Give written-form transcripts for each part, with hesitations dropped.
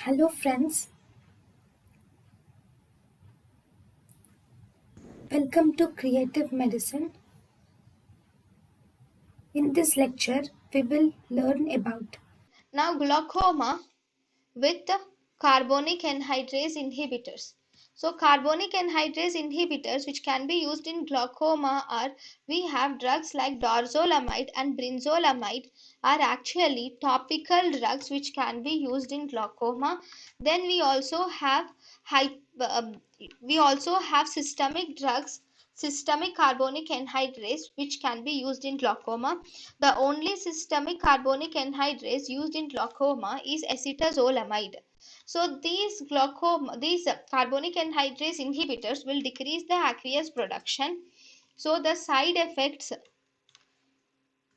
Hello friends, welcome to Creative Medicine. In this lecture, we will learn about Now glaucoma with carbonic anhydrase inhibitors. So carbonic anhydrase inhibitors which can be used in glaucoma are, we have drugs like dorzolamide and brinzolamide are actually topical drugs which can be used in glaucoma. Then we also have systemic drugs, systemic carbonic anhydrase which can be used in glaucoma. The only systemic carbonic anhydrase used in glaucoma is acetazolamide. So these carbonic anhydrase inhibitors will decrease the aqueous production. So the side effects,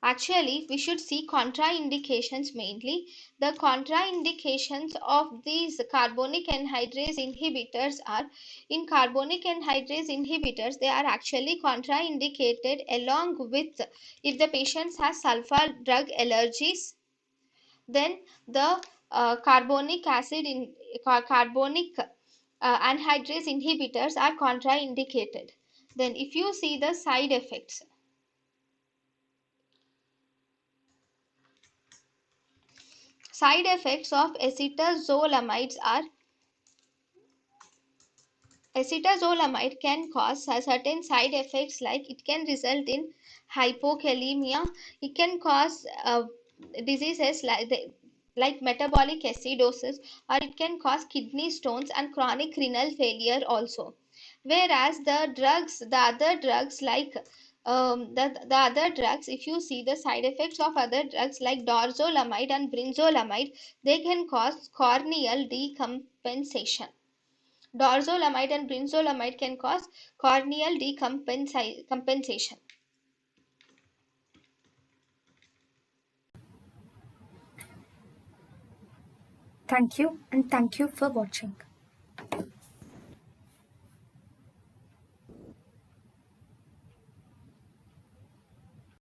actually we should see contraindications mainly. The contraindications of these carbonic anhydrase inhibitors are, in carbonic anhydrase inhibitors they are actually contraindicated along with if the patient has sulfur drug allergies. Then the carbonic anhydrase inhibitors are contraindicated. Then if you see the side effects of acetazolamides are, acetazolamide can cause certain side effects like it can result in hypokalemia, it can cause diseases like metabolic acidosis, or it can cause kidney stones and chronic renal failure also. Whereas the other drugs like the other drugs, if you see the side effects of other drugs like dorzolamide and brinzolamide, they can cause corneal decompensation. Dorzolamide and brinzolamide can cause corneal decompensation. thank you and thank you for watching.